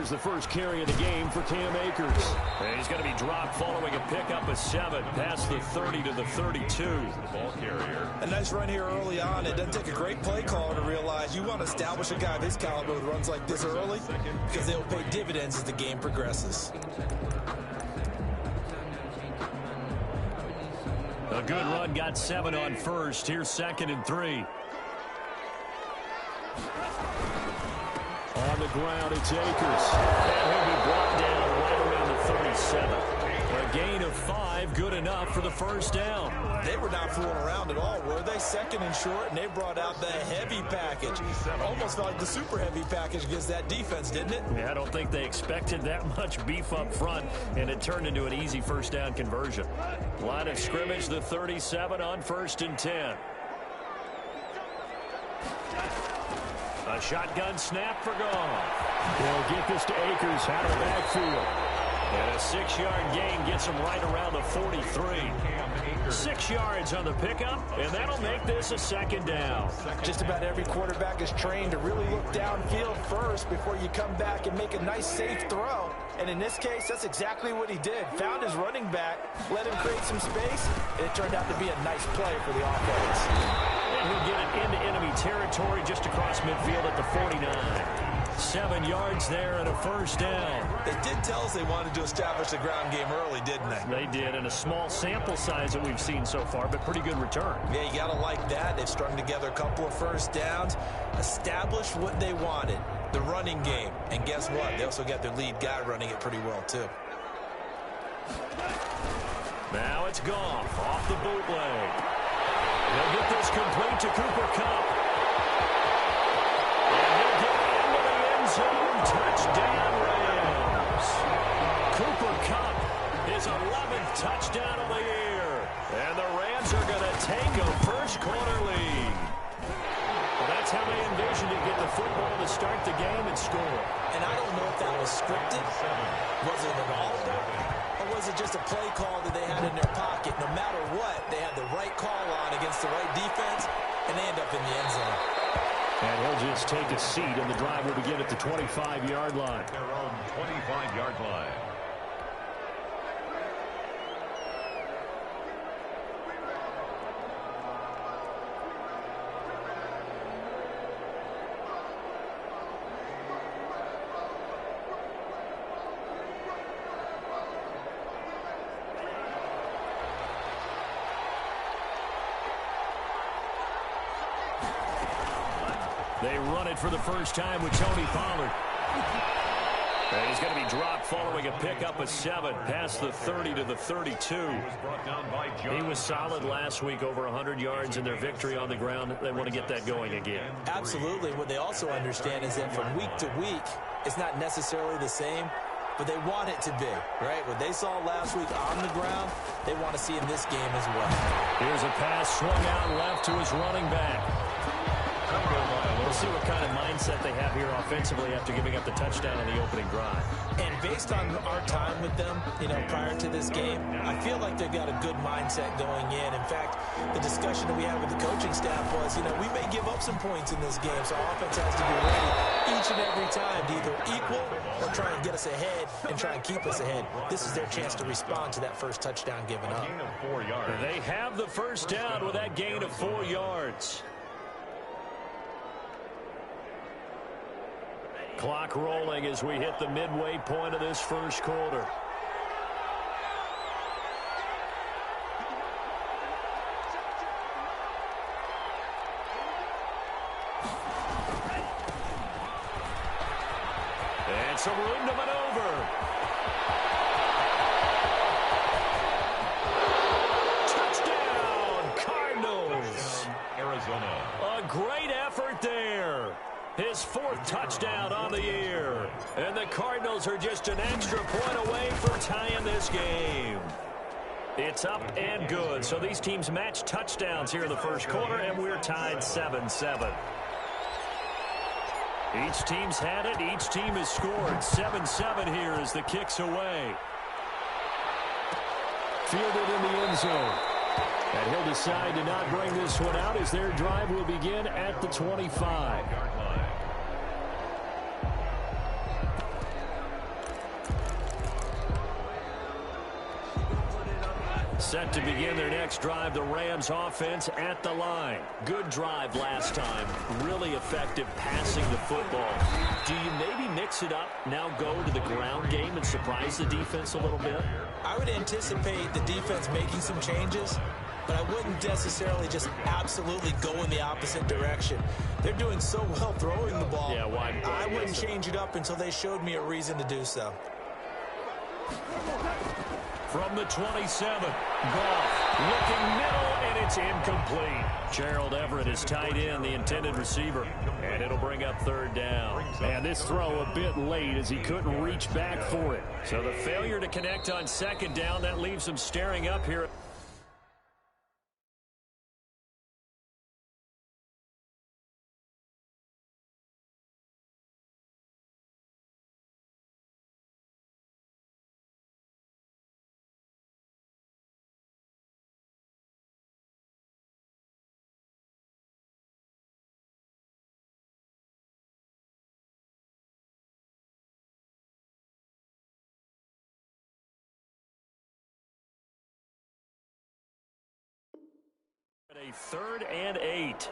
Here's the first carry of the game for Cam Akers. And he's going to be dropped following a pickup of 7 past the 30 to the 32. Ball carrier. A nice run here early on. It doesn't take a great play caller to realize you want to establish a guy of his caliber with runs like this early because they'll pay dividends as the game progresses. A good run, got 7 on first. Here's 2nd and 3. On the ground, it's Akers. And he'll be brought down right around the 37. A gain of 5, good enough for the first down. They were not fooling around at all, were they? 2nd and short, and they brought out the heavy package. Almost felt like the super heavy package against that defense, didn't it? Yeah, I don't think they expected that much beef up front, and it turned into an easy first down conversion. Line of scrimmage, the 37 on 1st and 10. A shotgun snap for Goff. They'll get this to Akers out of the backfield. And a 6-yard gain gets him right around the 43. 6 yards on the pickup, and that'll make this a 2nd down. Just about every quarterback is trained to really look downfield first before you come back and make a nice, safe throw. And in this case, that's exactly what he did. Found his running back, let him create some space, and it turned out to be a nice play for the offense. And he'll get it into enemy territory just across midfield at the 49. 7 yards there and a first down. They did tell us they wanted to establish the ground game early, didn't they? They did, and a small sample size that we've seen so far, but pretty good return. Yeah, you got to like that. They've strung together a couple of first downs, established what they wanted, the running game. And guess what? They also got their lead guy running it pretty well, too. Now it's Goff off the bootleg. He'll get this complete to Cooper Kupp. And he'll get into the end zone. Touchdown, Rams. Cooper Kupp, his 11th touchdown of the year. And the Rams are going to take a first-quarter lead. Well, that's how they envisioned it, get the football to start the game and score. And I don't know if that was scripted. Was it an audible? Or was it just a play call that they had in their pocket? No matter what, they had the right call on against the right defense, and they end up in the end zone. And he'll just take a seat, and the drive will begin at the 25-yard line. Their own 25-yard line. They run it for the first time with Tony Pollard. And he's going to be dropped following a pickup of 7 past the 30 to the 32. He was solid last week, over 100 yards in their victory on the ground. They want to get that going again. Absolutely. What they also understand is that from week to week, it's not necessarily the same, but they want it to be, right? What they saw last week on the ground, they want to see in this game as well. Here's a pass swung out left to his running back. We'll see what kind of mindset they have here offensively after giving up the touchdown on the opening drive. And based on our time with them, prior to this game, I feel like they've got a good mindset going in. In fact, the discussion that we had with the coaching staff was, we may give up some points in this game, so our offense has to be ready each and every time to either equal or try and get us ahead and try and keep us ahead. This is their chance to respond to that first touchdown given up. They have the first down with that gain of 4 yards. Clock rolling as we hit the midway point of this first quarter. And some room to maneuver. Touchdown, Cardinals. Arizona. A great effort there. His 4th touchdown on the year. And the Cardinals are just an extra point away from tying this game. It's up and good. So these teams match touchdowns here in the first quarter, and we're tied 7-7. Each team's had it. Each team has scored. 7-7 here as the kick's away. Fielded in the end zone. And he'll decide to not bring this one out as their drive will begin at the 25. Set to begin their next drive, the Rams offense at the line. Good drive last time. Really effective passing the football. Do you maybe mix it up, now go to the ground game and surprise the defense a little bit? I would anticipate the defense making some changes, but I wouldn't necessarily just absolutely go in the opposite direction. They're doing so well throwing the ball. Yeah, why? I wouldn't change it up until they showed me a reason to do so. From the 27, Goff looking middle, and it's incomplete. Gerald Everett is tight end, the intended receiver, and it'll bring up third down. And this throw a bit late as he couldn't reach back for it. So the failure to connect on second down, that leaves him staring up here. A 3rd and 8.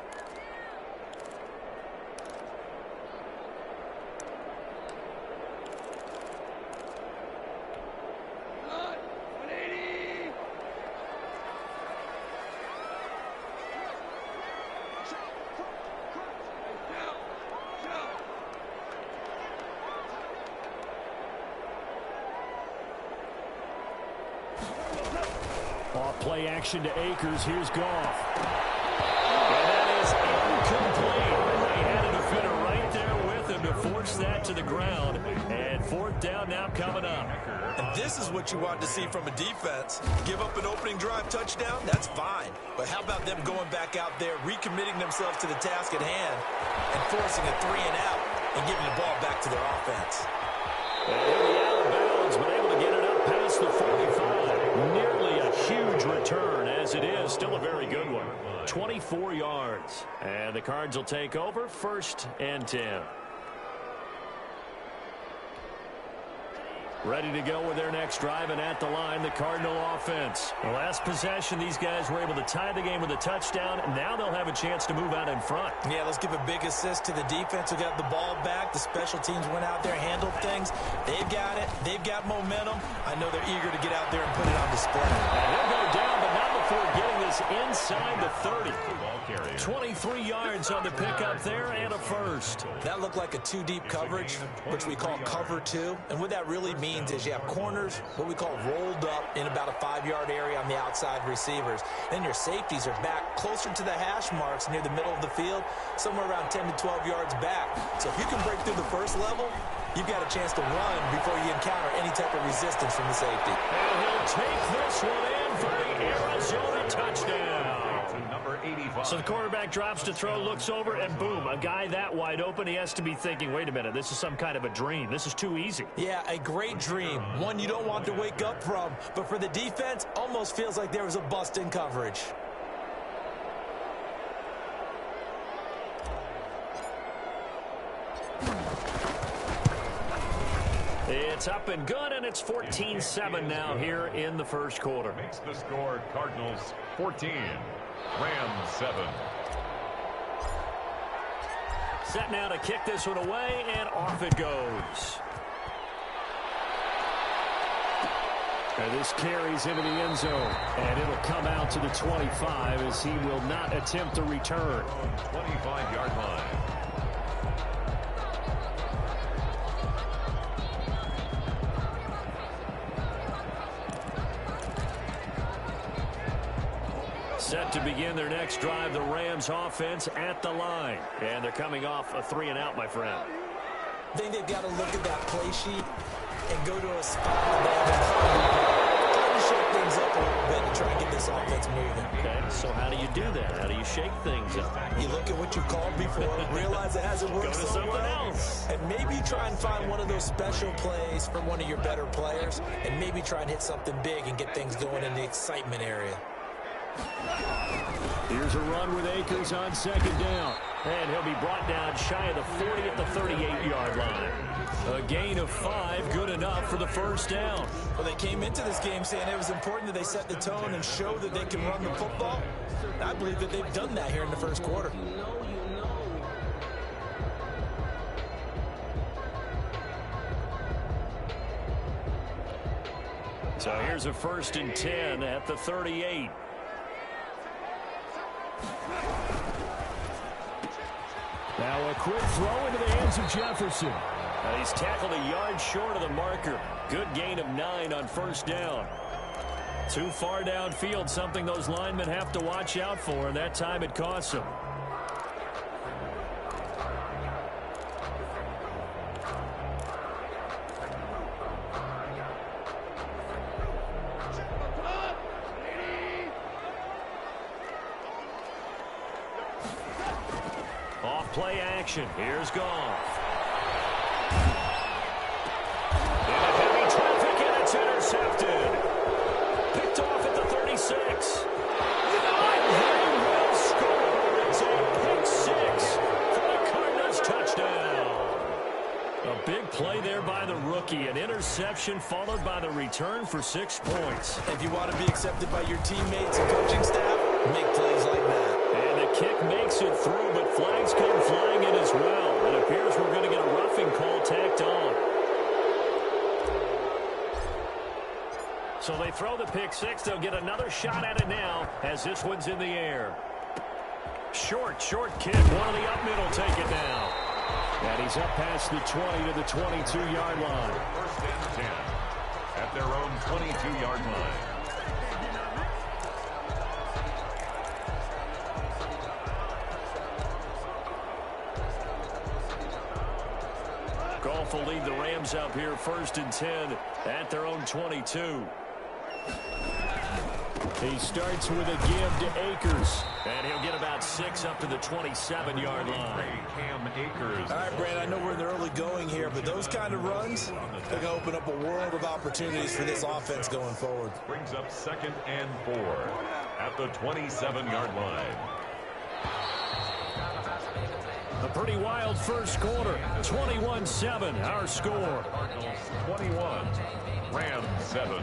Off play action to Akers. Here's Goff. And that is incomplete. They had a defender right there with him to force that to the ground. And 4th down now coming up. And this is what you want to see from a defense. Give up an opening drive touchdown, that's fine. But how about them going back out there, recommitting themselves to the task at hand, and forcing a 3 and out, and giving the ball back to their offense. And he'll be out of bounds, but able to get it up past the 45. Nearly a huge return, as it is. Still a very good one. 24 yards. And the Cards will take over, 1st and 10. Ready to go with their next drive, and at the line, the Cardinal offense. The last possession, these guys were able to tie the game with a touchdown. Now they'll have a chance to move out in front. Yeah, let's give a big assist to the defense who got the ball back. The special teams went out there, handled things. They've got it. They've got momentum. I know they're eager to get out there and put it on display. And he'll go down, but not before getting this inside the 30. 23 yards on the pickup there, and a first. That looked like a 2-deep coverage, which we call cover 2. And what that really means is you have corners, what we call rolled up in about a 5-yard area on the outside receivers. Then your safeties are back closer to the hash marks near the middle of the field, somewhere around 10 to 12 yards back. So if you can break through the first level, you've got a chance to run before you encounter any type of resistance from the safety. And he'll take this one in for the Arizona touchdown. So the quarterback drops to throw, looks over, and boom, a guy that wide open, he has to be thinking, wait a minute, this is some kind of a dream. This is too easy. Yeah, a great dream. One you don't want to wake up from. But for the defense, almost feels like there was a bust in coverage. It's up and good, and it's 14-7 now here in the first quarter. Makes the score Cardinals 14, Rams 7. Set now to kick this one away, and off it goes. And this carries into the end zone. And it'll come out to the 25 as he will not attempt a return. 25-yard line. Set to begin their next drive, the Rams offense at the line. And they're coming off a 3 and out, my friend. I think they've got to look at that play sheet and go to a spot where they have trying to shake things up a little bit and try and get this offense moving. Okay, so how do you do that? How do you shake things up? You look at what you've called before, realize it hasn't worked Go to so something well, else. and maybe try and find one of those special plays from one of your better players, and maybe try and hit something big and get things going in the excitement area. Here's a run with Akers on second down. And he'll be brought down shy of the 40 at the 38-yard line. A gain of 5, good enough for the first down. Well, they came into this game saying it was important that they set the tone and show that they can run the football. I believe that they've done that here in the first quarter. So here's a 1st and 10 at the 38. Now a quick throw into the hands of Jefferson. And he's tackled a yard short of the marker. Good gain of 9 on 1st down. Too far downfield, something those linemen have to watch out for, and that time it costs them. Play action. Here's Goff. Into heavy traffic, and it's intercepted. Picked off at the 36. And they will score. It's a pick 6 for the Cardinals touchdown. A big play there by the rookie. An interception followed by the return for 6 points. If you want to be accepted by your teammates and coaching staff, make plays like that. And the kick makes it through, but flags come flying in as well. It appears we're going to get a roughing call tacked on. So they throw the pick 6. They'll get another shot at it now as this one's in the air. Short kick. One of the up middle take it now. And he's up past the 20 to the 22-yard line. 1st and 10 at their own 22-yard line. Goff will lead the Rams up here 1st and 10 at their own 22. He starts with a give to Akers. And he'll get about 6 up to the 27-yard line. Cam Akers. All right, Brad, I know we're in the early going here, but those kind of runs, they're going to open up a world of opportunities for this offense going forward. Brings up 2nd and 4 at the 27-yard line. A pretty wild first quarter. 21-7, our score. Cardinals 21, Rams 7.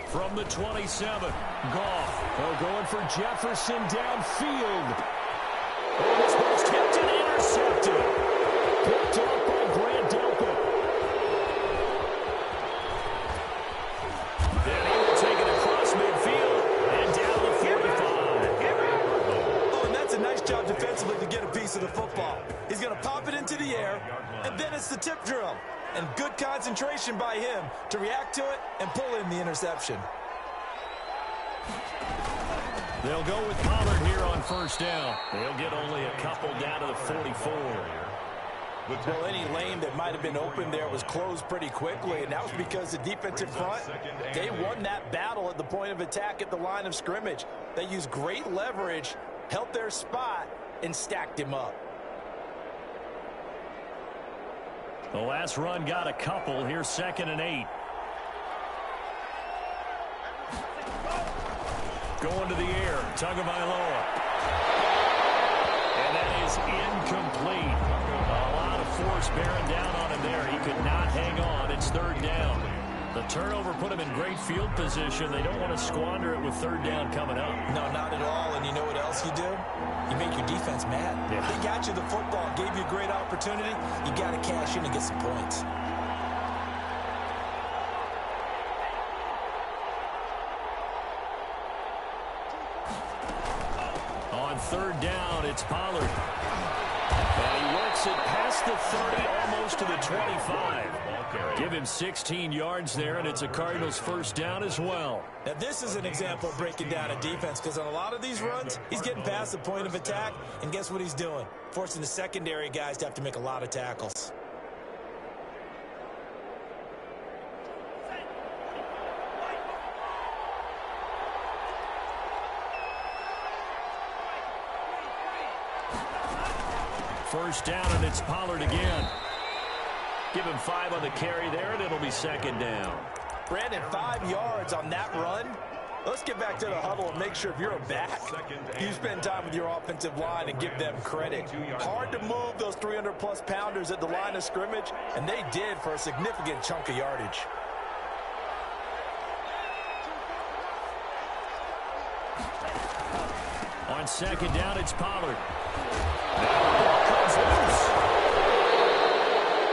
From the 27, Goff. Going for Jefferson downfield. Oh, this ball's tipped and intercepted. Picked up by Grant Delpit. Then he will take it across midfield and down the 45. Oh, and that's a nice job defensively to get a piece of the football. He's going to pop it into the air, and then it's the tip drill. And good concentration by him to react to it and pull in the interception. They'll go with Pollard here on 1st down. They'll get only a couple down to the 44. Well, any lane that might have been open there was closed pretty quickly, and that was because the defensive front, they won that battle at the point of attack at the line of scrimmage. They used great leverage, held their spot, and stacked him up. The last run got a couple. Here's 2nd and 8. Going to the air. Tagovailoa. And that is incomplete. A lot of force bearing down on him there. He could not hang on. It's 3rd down. The turnover put him in great field position. They don't want to squander it with 3rd down coming up. No, not at all. And you know what else you do? You make your defense mad. Yeah. They got you the football, gave you a great opportunity. You got to cash in and get some points. On 3rd down, it's Pollard. And he works it past the 30, almost to the 25. Give him 16 yards there, and it's a Cardinals 1st down as well. Now, this is an example of breaking down a defense, because on a lot of these runs, he's getting past the point of attack, and guess what he's doing? Forcing the secondary guys to have to make a lot of tackles. first down, and it's Pollard again. Give him 5 on the carry there, and it'll be second down. Brandon, 5 yards on that run. Let's get back to the huddle and make sure if you're a back, you spend time with your offensive line and give them credit. Hard to move those 300-plus pounders at the line of scrimmage, and they did for a significant chunk of yardage. On second down, it's Pollard. Now the ball comes loose.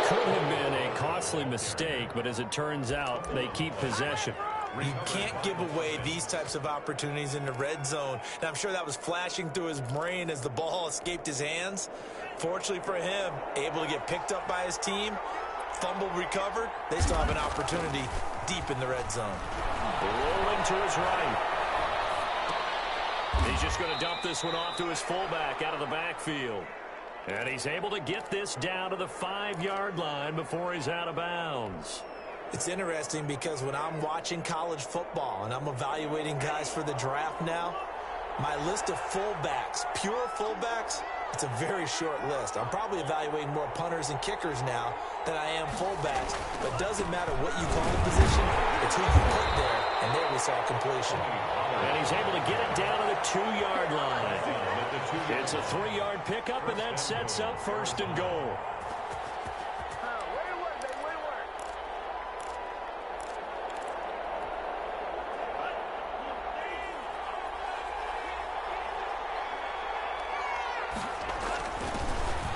Could have been a costly mistake, but as it turns out, they keep possession. You can't give away these types of opportunities in the red zone. And I'm sure that was flashing through his brain as the ball escaped his hands. Fortunately for him, able to get picked up by his team, fumble recovered. They still have an opportunity deep in the red zone. Rolling to his right. He's just going to dump this one off to his fullback out of the backfield. And he's able to get this down to the 5-yard line before he's out of bounds. It's interesting because when I'm watching college football and I'm evaluating guys for the draft now, my list of fullbacks, pure fullbacks, it's a very short list. I'm probably evaluating more punters and kickers now than I am fullbacks. But it doesn't matter what you call the position, it's who you put there. And there we saw completion. And he's able to get it down to the 2-yard line. It's a 3-yard pickup, and that sets up first and goal.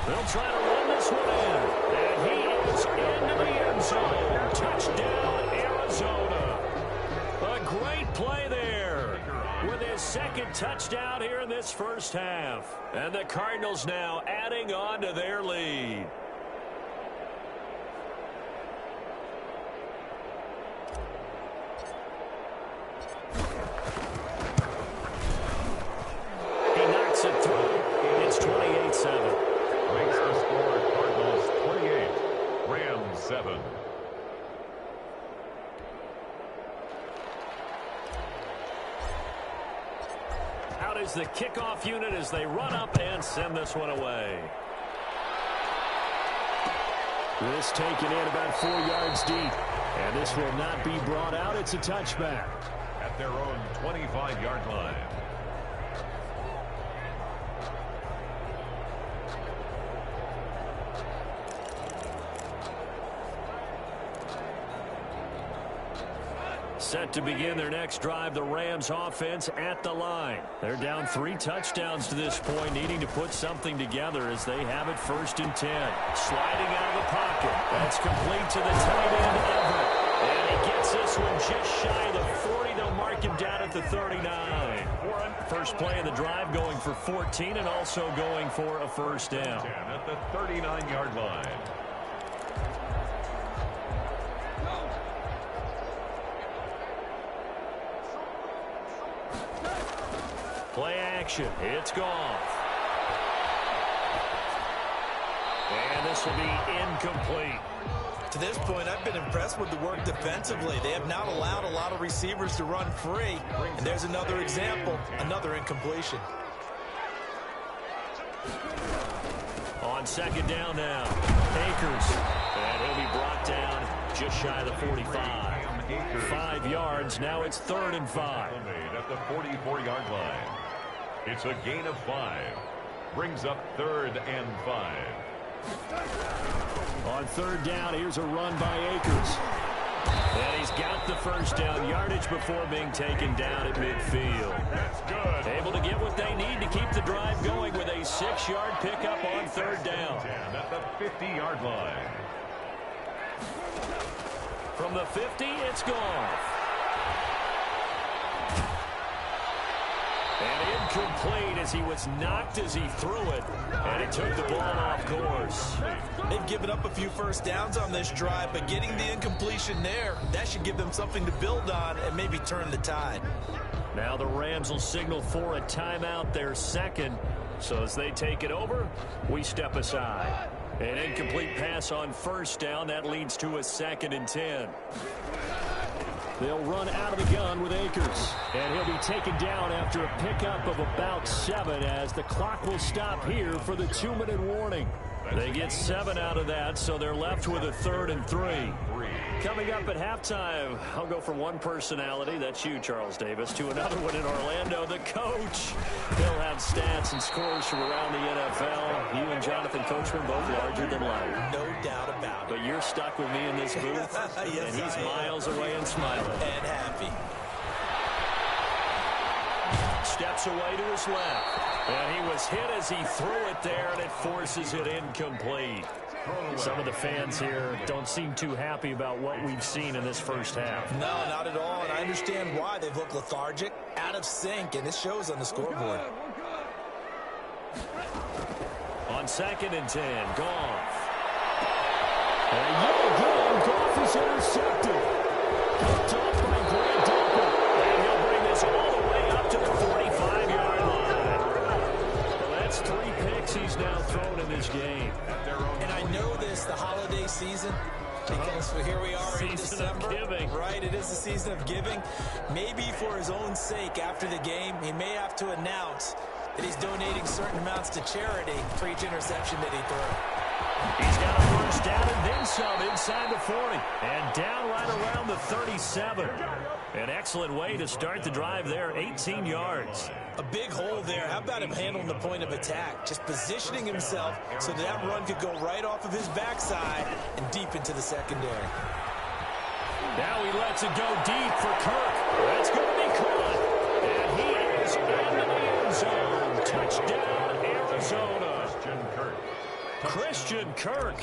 They'll try to run this one in. And he is into the end zone. Touchdown, Arizona. A great play there with his second touchdown here in this first half. And the Cardinals now adding on to their lead. He knocks it through. It's 28-7. Makes the score Cardinals 28, Rams 7. Out is the kickoff unit as they run up and send this one away. This taken in about 4 yards deep. And this will not be brought out. It's a touchback. At their own 25-yard line. Set to begin their next drive, the Rams offense at the line. They're down 3 touchdowns to this point, needing to put something together as they have it 1st and 10. Sliding out of the pocket. That's complete to the tight end, Everett. And he gets this one just shy of the 40. They'll mark him down at the 39. First play of the drive going for 14 and also going for a first down. At the 39-yard line. Play action. It's Goff. And this will be incomplete. To this point, I've been impressed with the work defensively. They have not allowed a lot of receivers to run free. And there's another example, another incompletion. On second down now, Akers. And he'll be brought down just shy of the 45. 5 yards. Now it's 3rd and 5. At the 44-yard line. It's a gain of 5. Brings up 3rd and 5. On 3rd down, here's a run by Akers. And he's got the first down yardage before being taken down at midfield. That's good. Able to get what they need to keep the drive going with a 6-yard pickup on 3rd down. At the 50-yard line. From the 50, it's Goff. And incomplete as he was knocked as he threw it. And he took the ball off course. They've given up a few first downs on this drive, but getting the incompletion there, that should give them something to build on and maybe turn the tide. Now the Rams will signal for a timeout, their second. So as they take it over, we step aside. An incomplete pass on 1st down. That leads to a 2nd and 10. They'll run out of the gun with Akers. And he'll be taken down after a pickup of about 7 as the clock will stop here for the 2-minute warning. They get 7 out of that, so they're left with a 3rd and 3. Coming up at halftime, I'll go from one personality, that's you, Charles Davis, to another one in Orlando, the coach. He'll have stats and scores from around the NFL. You and Jonathan Coachman both larger than life. No doubt about it. But you're stuck with me in this booth, yes, and he's miles away and smiling. And happy. Steps away to his left. And he was hit as he threw it there, and it forces it incomplete. Some of the fans here don't seem too happy about what we've seen in this first half. No, not at all, and I understand why. They've looked lethargic, out of sync, and it shows on the scoreboard. On 2nd and 10, Goff. And yet again, Goff is intercepted. Picked off by Grant Delpit. And he'll bring this all the way up to the 45-yard line. Well, that's 3 picks he's now thrown in this game. And I know this, the holiday season, because here we are in December. Giving. Right, it is the season of giving. Maybe for his own sake after the game, he may have to announce that he's donating certain amounts to charity for each interception that he threw. He's got a first down and then some inside the 40. And down right around the 37. An excellent way to start the drive there, 18 yards. A big hole there. How about him handling the point of attack? Just positioning himself so that run could go right off of his backside and deep into the secondary. Now he lets it go deep for Kirk. That's going to be caught. And he is into the end zone. Touchdown, Arizona. Christian Kirk,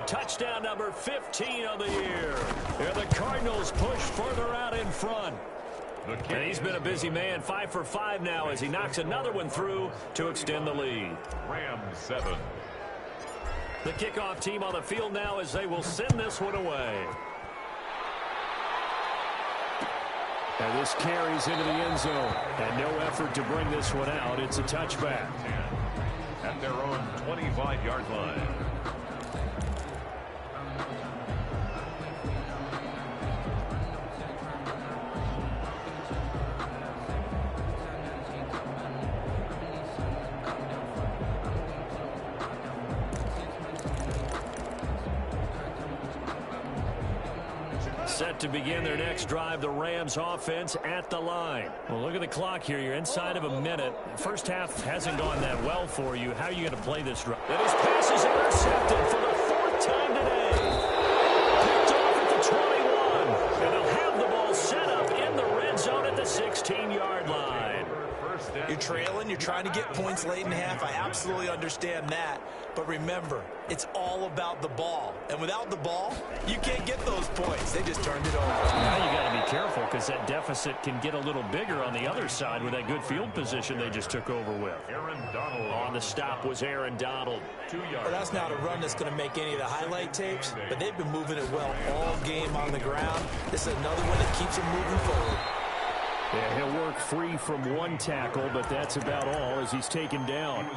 touchdown number 15 on the year. And the Cardinals push further out in front. And he's been a busy man, 5 for 5 now as he knocks another one through to extend the lead. Rams 7. The kickoff team on the field now as they will send this one away. And this carries into the end zone. And no effort to bring this one out. It's a touchback. At their own 25-yard line. Set to begin their next drive, the Rams offense at the line. Well, look at the clock here. You're inside of a minute. First half hasn't gone that well for you. How are you going to play this drive? And his pass is intercepted for the 4th time today. Picked off at the 21. And they'll have the ball set up in the red zone at the 16-yard line. You're trailing. You're trying to get points late in half. I absolutely understand that. But remember, it's all about the ball. And without the ball, you can't get those points. They just turned it over. Now you got to be careful because that deficit can get a little bigger on the other side with that good field position they just took over with. Aaron Donald. On the stop was Aaron Donald. 2 yards. Well, that's not a run that's going to make any of the highlight tapes, but they've been moving it well all game on the ground. This is another one that keeps them moving forward. Yeah, he'll work free from one tackle, but that's about all as he's taken down.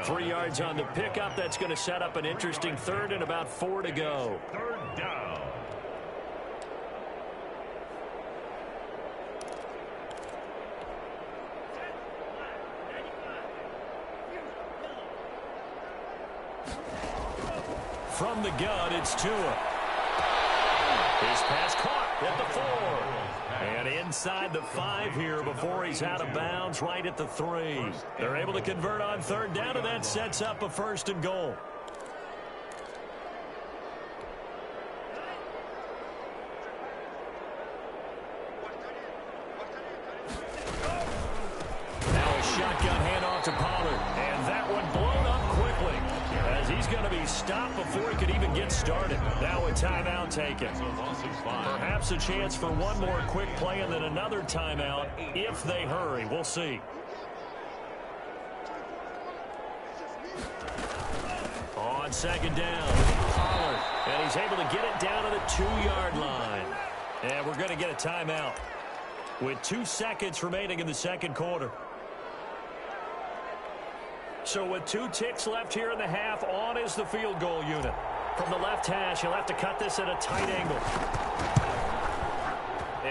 3 yards on the pickup. That's going to set up an interesting 3rd and about 4 to go. 3rd down. From the gun, it's Tua. His pass caught at the 4. And inside the 5 here before he's out of bounds, right at the 3. They're able to convert on 3rd down, and that sets up a 1st and goal. Now a shotgun handoff to Pollard, and that one blown up quickly as he's going to be stopped before he could even get started. Now a timeout taken. Perhaps a chance for one more quick play and then another timeout if they hurry. We'll see. On 2nd down, Pollard, and he's able to get it down to the 2-yard line. And we're going to get a timeout with 2 seconds remaining in the 2nd quarter. So with 2 ticks left here in the half, on is the field goal unit. From the left hash, he'll have to cut this at a tight angle.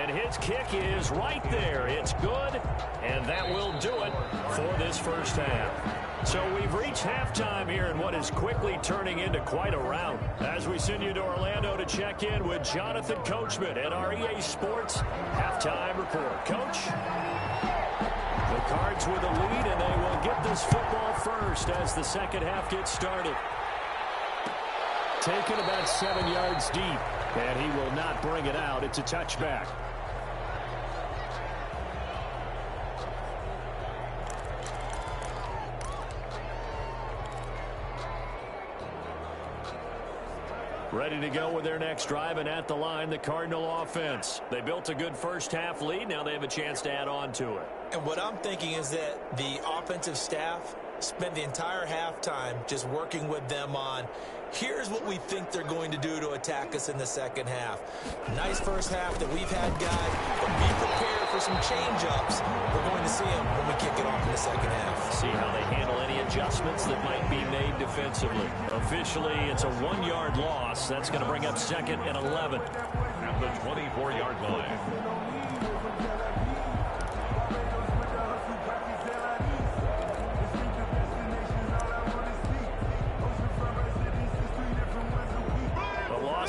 And his kick is right there. It's good, and that will do it for this first half. So we've reached halftime here in what is quickly turning into quite a rout. As we send you to Orlando to check in with Jonathan Coachman at our EA Sports Halftime Report. Coach? The Cards with a lead, and they will get this football first as the second half gets started. Taken about 7 yards deep, and he will not bring it out. It's a touchback. Ready to go with their next drive, and at the line, the Cardinal offense. They built a good first half lead. Now they have a chance to add on to it. And what I'm thinking is that the offensive staff spent the entire halftime just working with them on, here's what we think they're going to do to attack us in the second half. Nice first half that we've had, guys, but be prepared for some change-ups. We're going to see them when we kick it off in the second half. See how they handle any adjustments that might be made defensively. Officially, it's a 1-yard loss. That's going to bring up 2nd and 11. At the 24-yard line.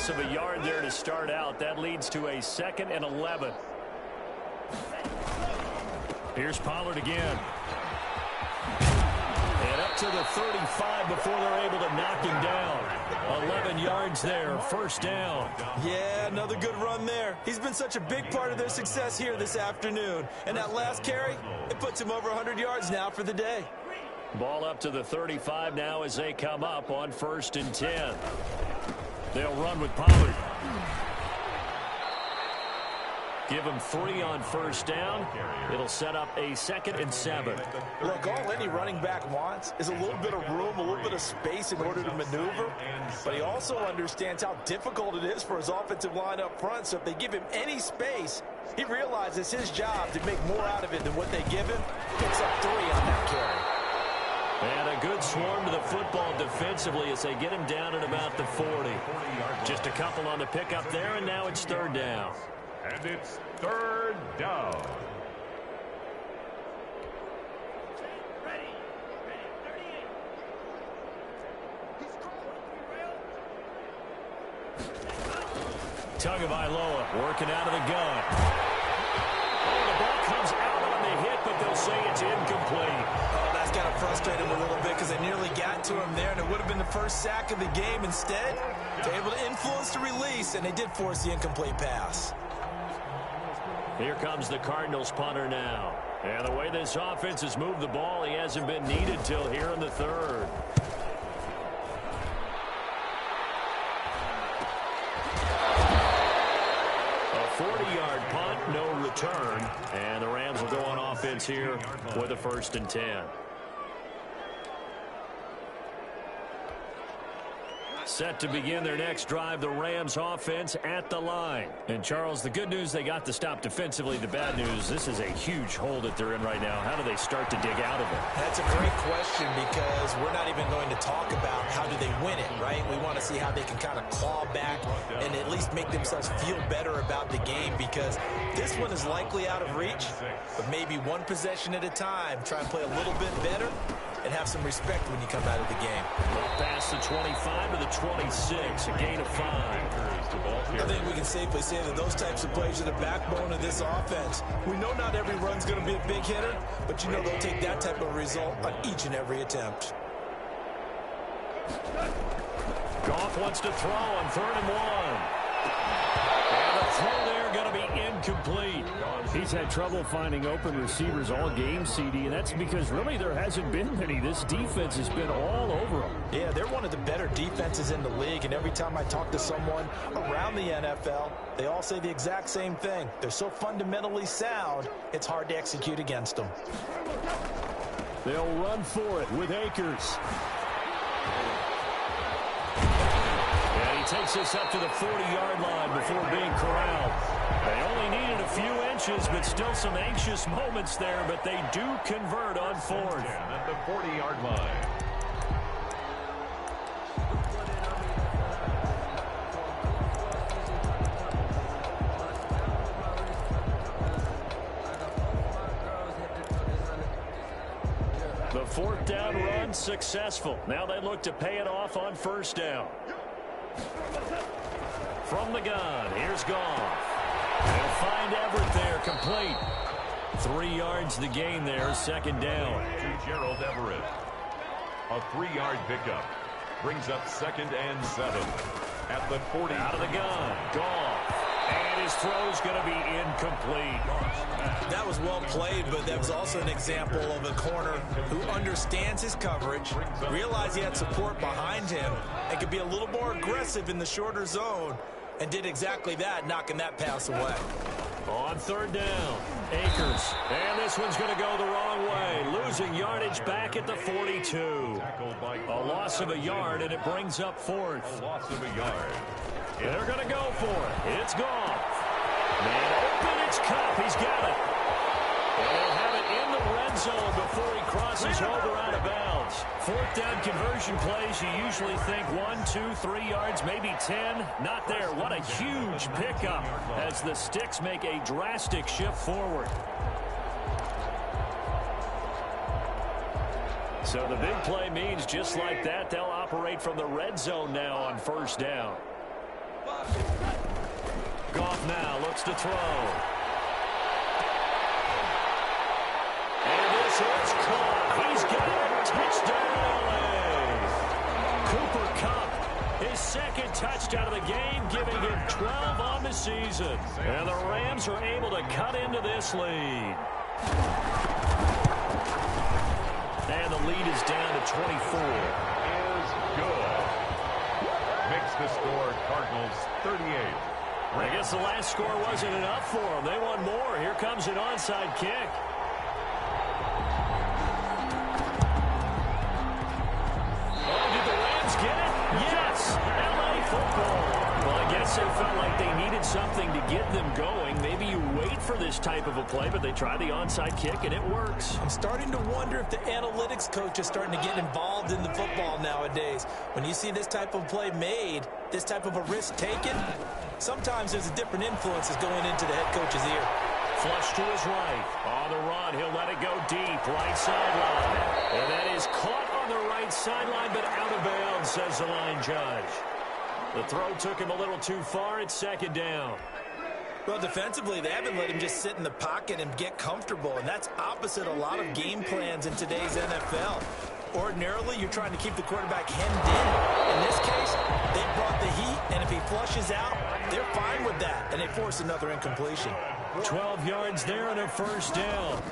Of a yard there to start out. That leads to a 2nd and 11. Here's Pollard again. And up to the 35 before they're able to knock him down. 11 yards there, first down. Yeah, another good run there. He's been such a big part of their success here this afternoon. And that last carry, it puts him over 100 yards now for the day. Ball up to the 35 now as they come up on 1st and 10. They'll run with Pollard. Give him 3 on first down. It'll set up a 2nd and 7. Look, all any running back wants is a little bit of room, a little bit of space in order to maneuver. But he also understands how difficult it is for his offensive line up front. So if they give him any space, he realizes his job to make more out of it than what they give him. Picks up 3 on that carry. And a good swarm to the football defensively as they get him down at about the 40. Just a couple on the pickup there, and now it's 3rd down. And it's 3rd down. Tagovailoa working out of the gun. Oh, the ball comes out on the hit, but they'll say it's incomplete. That's got to frustrate him a little bit because they nearly got to him there, and it would have been the first sack of the game. Instead, they're able to influence the release, and they did force the incomplete pass. Here comes the Cardinals punter now. And the way this offense has moved the ball, he hasn't been needed till here in the 3rd. A 40-yard punt, no return. And the Rams will go on offense here with a 1st and 10. Set to begin their next drive, the Rams offense at the line. And, Charles, the good news, they got the stop defensively. The bad news, this is a huge hole that they're in right now. How do they start to dig out of it? That's a great question because we're not even going to talk about how do they win it, right? We want to see how they can kind of claw back and at least make themselves feel better about the game because this one is likely out of reach, but maybe one possession at a time. Try and play a little bit better and have some respect when you come out of the game. Past the 25 to the 26, a gain of 5. I think we can safely say that those types of plays are the backbone of this offense. We know not every run's going to be a big hitter, but you know they'll take that type of result on each and every attempt. Goff wants to throw on 3rd and 1. And the throw there going to be incomplete. He's had trouble finding open receivers all game, CD, and that's because really there hasn't been many. This defense has been all over them. Yeah, they're one of the better defenses in the league, and every time I talk to someone around the NFL, they all say the exact same thing. They're so fundamentally sound, it's hard to execute against them. They'll run for it with Akers. And he takes this up to the 40-yard line before being corralled. They only needed a few inches, but still some anxious moments there, but they do convert on 4th. At the 40-yard line. The fourth down run successful. Now they look to pay it off on first down. From the gun, here's Goff. They'll find Everett there, complete. 3 yards the gain there, second down. To Gerald Everett. A 3-yard pickup. Brings up 2nd and 7. At the 40. Out of the gun, Goff. And his throw's going to be incomplete. That was well played, but that was also an example of a corner who understands his coverage, realized he had support behind him, and could be a little more aggressive in the shorter zone, and did exactly that, knocking that pass away. On third down, Akers. And this one's going to go the wrong way. Losing yardage back at the 42. A loss of a yard, and it brings up fourth. A loss of a yard. They're going to go for it. It's Goff. Man open, it's Cup. He's got it. And they'll have it in the red zone before he crosses over out of bounds. Fourth down conversion plays, you usually think 1, 2, 3 yards, maybe 10. Not there. What a huge pickup as the Sticks make a drastic shift forward. So the big play means just like that, they'll operate from the red zone now on first down. Goff now looks to throw. And this is caught. He's got it. Touchdown, LA. Cooper Kupp, his second touchdown of the game, giving him 12 on the season. And the Rams are able to cut into this lead. And the lead is down to 24. Is good. Makes the score Cardinals 38. I guess the last score wasn't enough for them. They want more. Here comes an onside kick. Oh, did the Rams get it? Yes! LA football. Well, I guess they felt like they needed something to get them going. Maybe you wait for this type of a play, but they try the onside kick, and it works. I'm starting to wonder if the analytics coach is starting to get involved in the football nowadays. When you see this type of play made, this type of a risk taken, sometimes there's a different influences going into the head coach's ear. Flush to his right. On the run, he'll let it go deep. Right sideline. And that is caught on the right sideline, but out of bounds, says the line judge. The throw took him a little too far. It's second down. Well, defensively, they haven't let him just sit in the pocket and get comfortable, and that's opposite a lot of game plans in today's NFL. Ordinarily, you're trying to keep the quarterback hemmed in. In this case, they brought the heat, and if he flushes out, they're fine with that, and they force another incompletion. 12 yards there and a first down.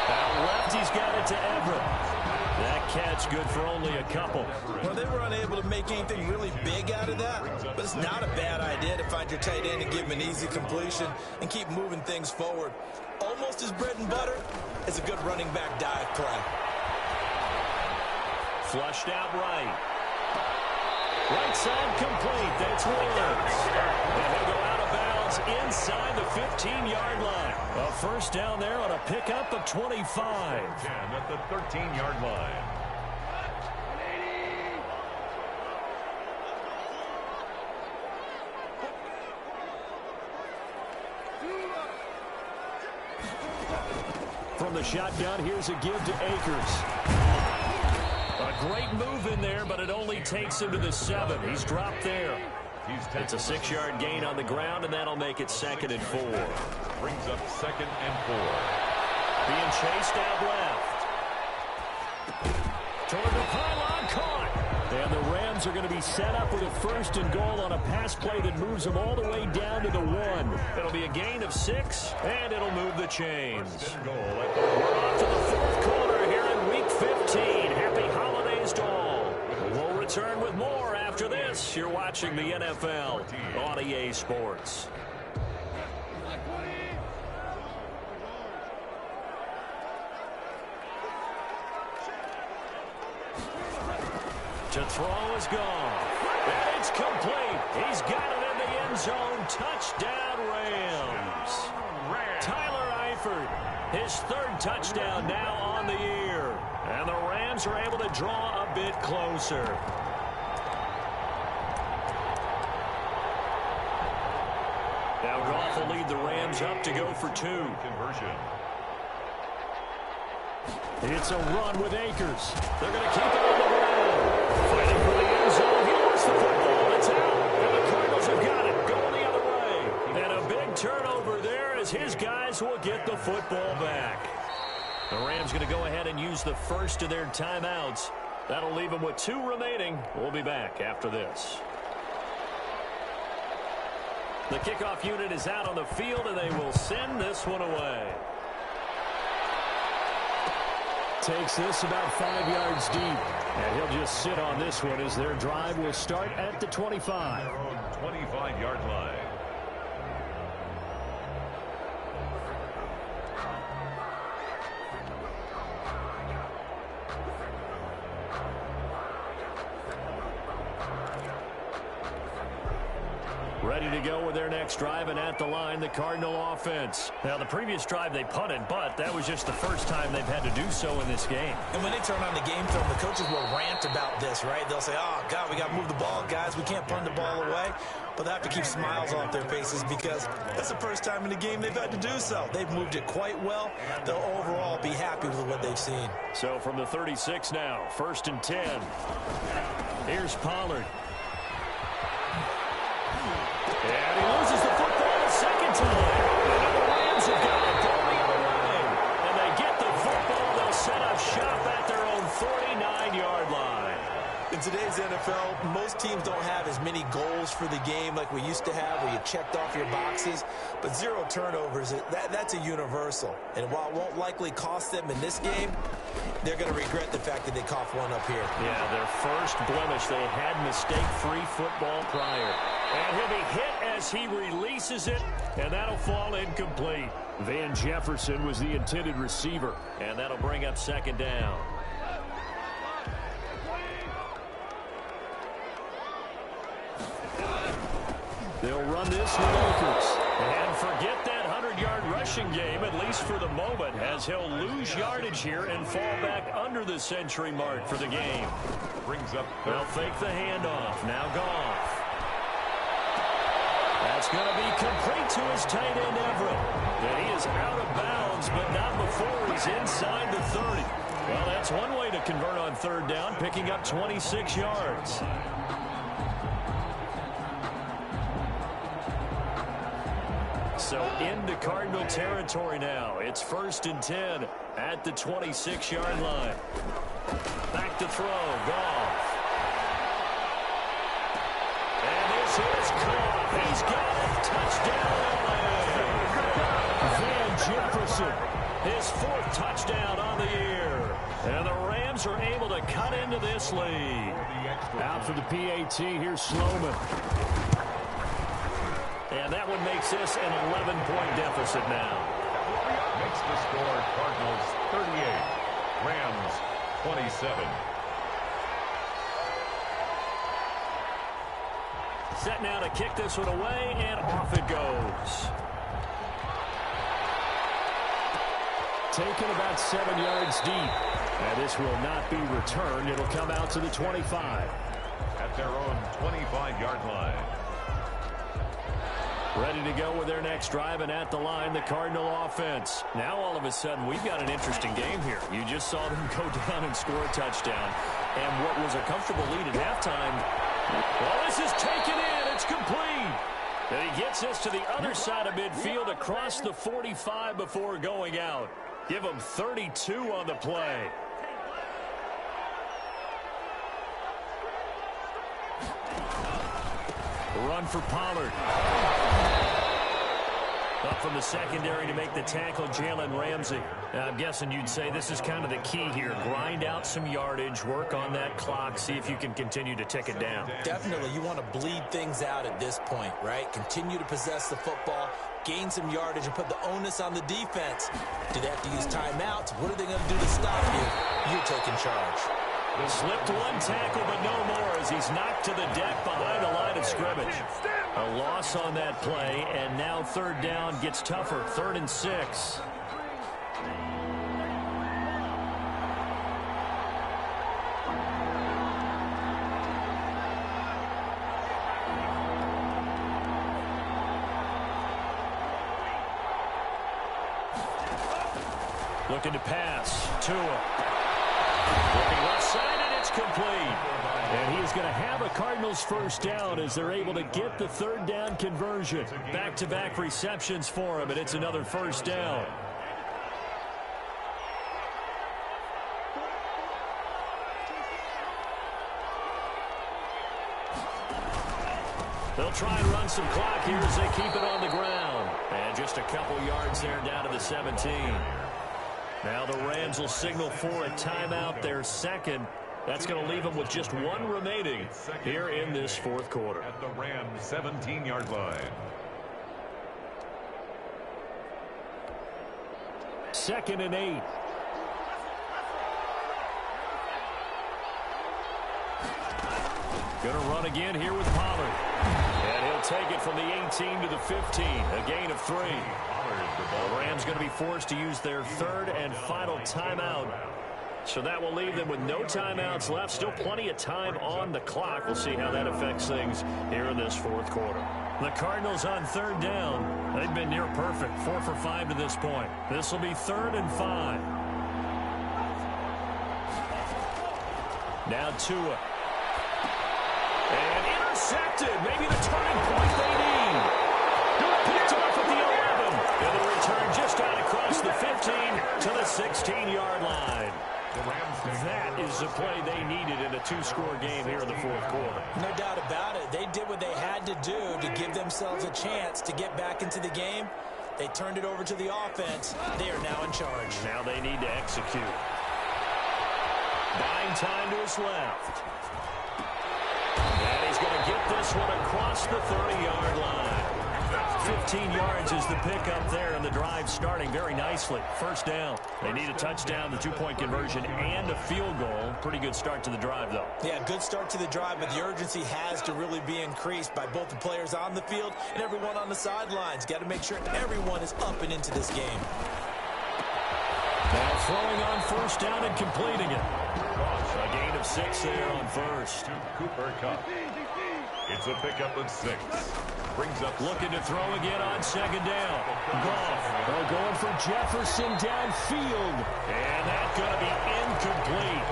Out left, he's got it to Everett. That catch good for only a couple. Well, they were unable to make anything really big out of that, but it's not a bad idea to find your tight end and give him an easy completion and keep moving things forward. Almost as bread and butter as a good running back dive play. Flushed out right. Right side complete. That's Woods. And he'll go out of bounds inside the 15-yard line. A first down there on a pickup of 25. 10 at the 13-yard line. From the shotgun, here's a give to Akers. A great move in there, but it only takes him to the 7. He's dropped there. It's a 6-yard gain on the ground, and that'll make it 2nd and 4. Brings up 2nd and 4. Being chased out left. Toward the pylon, caught. And the Rams are going to be set up with a 1st and goal on a pass play that moves them all the way down to the 1. It'll be a gain of 6, and it'll move the chains. We're off to the 4th quarter here in Week 15. Happy holidays to all. We'll return with more after this. You're watching the NFL on EA Sports. To throw is gone. And it's complete. He's got it in the end zone. Touchdown, Rams. Tyler Eifert, his 3rd touchdown now on the year. And the Rams are able to draw a bit closer. Now Goff will lead the Rams up to go for 2. Conversion. It's a run with Akers. They're going to keep it on the ground. Fighting for the end zone. He lost the football. It's out. And the Cardinals have got it. Going the other way. And a big turnover there as his guys will get the football back. The Rams going to go ahead and use the first of their timeouts. That'll leave them with 2 remaining. We'll be back after this. The kickoff unit is out on the field, and they will send this one away. Takes this about 5 yards deep. And he'll just sit on this one as their drive will start at the 25. Their own 25-yard line. Ready to go with their next drive, and at the line, the Cardinal offense. Now, the previous drive they punted, but that was just the first time they've had to do so in this game. And when they turn on the game film, the coaches will rant about this, right? They'll say, oh, God, we got to move the ball, guys. We can't punt the ball away. But they have to keep smiles off their faces because that's the first time in the game they've had to do so. They've moved it quite well. They'll overall be happy with what they've seen. So from the 36 now, 1st and 10. Here's Pollard. And he loses the football a second time. And the Rams have got it going the other way. And they get the football. They'll set up shop at their own 49-yard line. In today's NFL, most teams don't have as many goals for the game like we used to have where you checked off your boxes. But 0 turnovers, that's a universal. And while it won't likely cost them in this game, they're going to regret the fact that they coughed one up here. Yeah, their first blemish. They had mistake-free football prior. And he'll be hit as he releases it, and that'll fall incomplete. Van Jefferson was the intended receiver, and that'll bring up 2nd down. They'll run this with Akers. And forget that 100-yard rushing game, at least for the moment, as he'll lose yardage here and fall back under the century mark for the game. Brings up. They'll fake the handoff. Now Goff. That's going to be complete to his tight end, Everett. And he is out of bounds, but not before he's inside the 30. Well, that's one way to convert on 3rd down, picking up 26 yards. So into Cardinal territory now. It's 1st and 10 at the 26-yard line. Back to throw. Goff. And this is caught. He's got it. Touchdown. Van Jefferson. His 4th touchdown on the year. And the Rams are able to cut into this lead. Out for the PAT. Here's Sloman. And that one makes this an 11-point deficit now. Makes the score Cardinals 38, Rams 27. Set now to kick this one away, and off it goes. Taken about 7 yards deep. And this will not be returned. It'll come out to the 25. At their own 25-yard line. Ready to go with their next drive, and at the line, the Cardinal offense. Now, all of a sudden, we've got an interesting game here. You just saw them go down and score a touchdown. And what was a comfortable lead at halftime, well, this is taken in. It's complete. And he gets this to the other side of midfield across the 45 before going out. Give him 32 on the play. Run for Pollard. Up from the secondary to make the tackle, Jalen Ramsey. Now, I'm guessing you'd say this is kind of the key here. Grind out some yardage, work on that clock, see if you can continue to tick it down. Definitely, you want to bleed things out at this point, right? Continue to possess the football, gain some yardage, and put the onus on the defense. Do they have to use timeouts? What are they going to do to stop you? You're taking charge. Slipped one tackle, but no more as he's knocked to the deck behind the line of scrimmage. A loss on that play, and now 3rd down gets tougher. 3rd and 6. Looking to pass. Tua. Looking left side, and it's complete. And he is going to have a Cardinals first down as they're able to get the third down conversion. Back-to-back receptions for him, and it's another first down. They'll try and run some clock here as they keep it on the ground. And just a couple yards there down to the 17. Now the Rams will signal for a timeout, their second. That's going to leave them with just one remaining here in this fourth quarter. At the Rams' 17-yard line. Second and 8. Going to run again here with Pollard. And he'll take it from the 18 to the 15. A gain of 3. The Rams going to be forced to use their third and final timeout. So that will leave them with no timeouts left. Still plenty of time on the clock. We'll see how that affects things here in this fourth quarter. The Cardinals on third down. They've been near perfect. 4 for 5 to this point. This will be 3rd and 5. Now Tua. And intercepted. Maybe the turning point they need. Picked off at the 11. And the return just out across the 15 to the 16-yard line. That is the play they needed in a 2-score game here in the fourth quarter. No doubt about it. They did what they had to do to give themselves a chance to get back into the game. They turned it over to the offense. They are now in charge. Now they need to execute. Buying time to his left. And he's going to get this one across the 30-yard line. 15 yards is the pickup there, and the drive starting very nicely. First down. They need a touchdown, the 2-point conversion, and a field goal. Pretty good start to the drive, though. Yeah, good start to the drive, but the urgency has to really be increased by both the players on the field and everyone on the sidelines. Got to make sure everyone is up and into this game. Now throwing on first down and completing it. A gain of 6 there on first. Cooper Kupp. It's a pickup of 6. Brings up looking to throw again on second down. Goff going for Jefferson downfield. And that's going to be incomplete.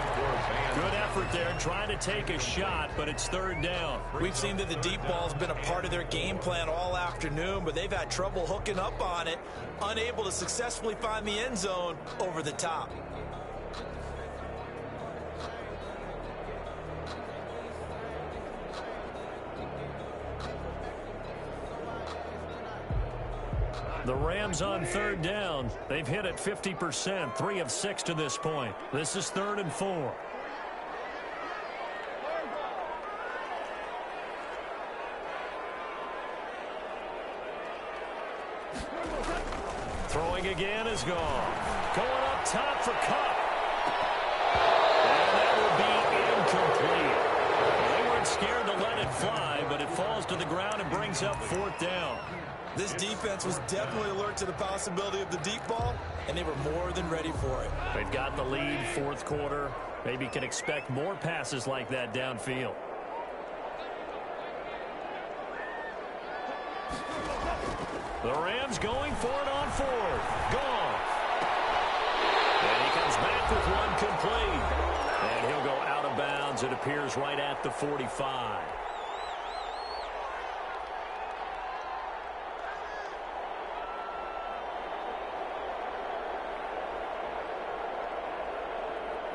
Good effort there trying to take a shot, but it's third down. We've seen that the deep ball's been a part of their game plan all afternoon, but they've had trouble hooking up on it, unable to successfully find the end zone over the top. The Rams on third down. They've hit it 50%, 3 of 6 to this point. This is 3rd and 4. Throwing again is gone. Going up top for Kupp. And that will be incomplete. They weren't scared to let it fly, but it falls to the ground and brings up 4th down. This defense was definitely alert to the possibility of the deep ball, and they were more than ready for it. They've got the lead, fourth quarter. Maybe can expect more passes like that downfield. The Rams going for it on 4th. Goff. And he comes back with one complete. And he'll go out of bounds. It appears right at the 45.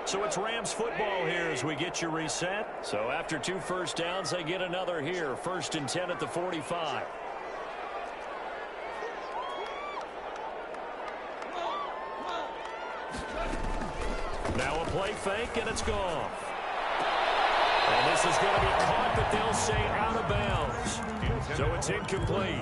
So it's Rams football here as we get you reset. So after 2 first downs, they get another here. 1st and 10 at the 45. Now a play fake, and it's gone. And this is going to be caught, but they'll say out of bounds. So it's incomplete.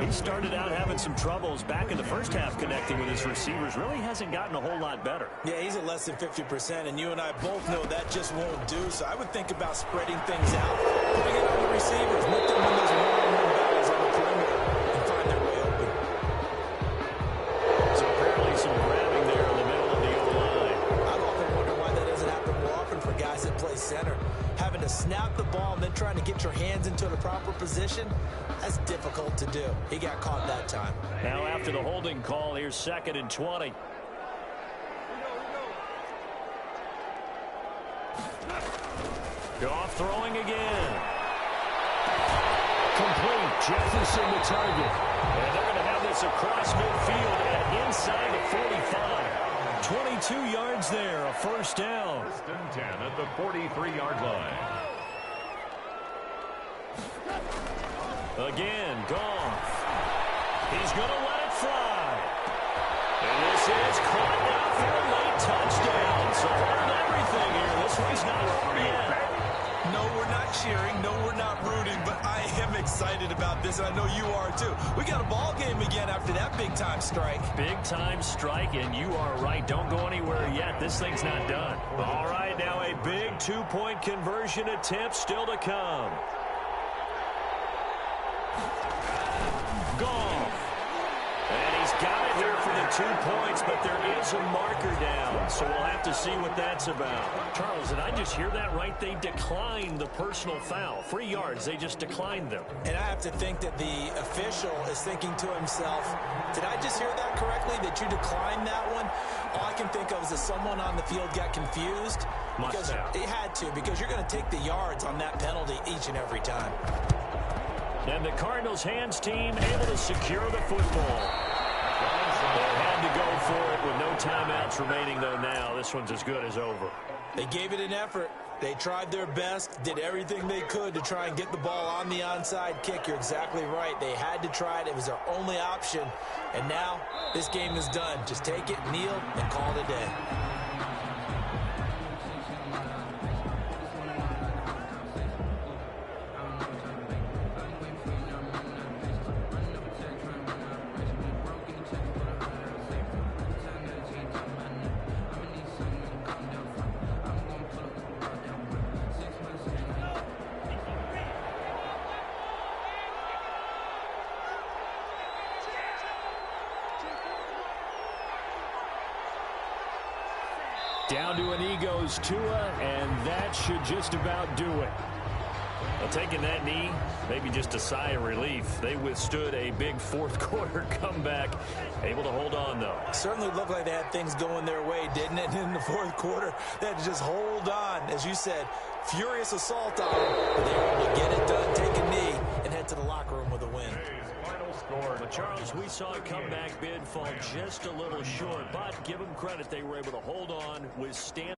He started out having some troubles back in the first half connecting with his receivers. Really hasn't gotten a whole lot better. Yeah, he's at less than 50%, and you and I both know that just won't do. So I would think about spreading things out, putting it on the receivers, let them win those one-on-one battles on the perimeter and find their way open. So apparently some grabbing there in the middle of the O-line. I've often wondered why that doesn't happen more often for guys that play center. Having to snap the ball and then trying to get your hands into the proper position, that's difficult to do. He got caught that time. Now after the holding call, here's 2nd and 20. Goff throwing again. Complete. Jefferson the target. And they're going to have this across midfield and inside the 45. 22 yards there, a first down. First and 10 at the 43-yard line. Again, Goff. He's going to let it fly. And this is caught now for a late touchdown. So learn everything here. This one's not over yet. No, we're not cheering. No, we're not rooting. But I am excited about this, and I know you are too. We got a ball game again after that big-time strike. Big-time strike, and you are right. Don't go anywhere yet. This thing's not done. All right, now a big two-point conversion attempt still to come. Goff. And he's got it here for the 2 points, but there is a marker down, so we'll have to see what that's about. Charles, did I just hear that right? They declined the personal foul. 3 yards, they just declined them. And I have to think that the official is thinking to himself, did I just hear that correctly, that you declined that one? All I can think of is that someone on the field got confused. Must have. It had to, because you're going to take the yards on that penalty each and every time. And the Cardinals' hands team able to secure the football. They had to go for it with no timeouts remaining, though, now. This one's as good as over. They gave it an effort. They tried their best, did everything they could to try and get the ball on the onside kick. You're exactly right. They had to try it. It was their only option. And now this game is done. Just take it, kneel, and call it a day. Down to a knee goes Tua, and that should just about do it. Well, taking that knee, maybe just a sigh of relief. They withstood a big fourth-quarter comeback. Able to hold on, though. Certainly looked like they had things going their way, didn't it? In the fourth quarter, they had to just hold on. As you said, furious assault on them. They were able to get it done, take a knee, and head to the locker room with a win. But Charles, we saw a comeback bid fall just a little short, but give them credit, they were able to hold on, withstand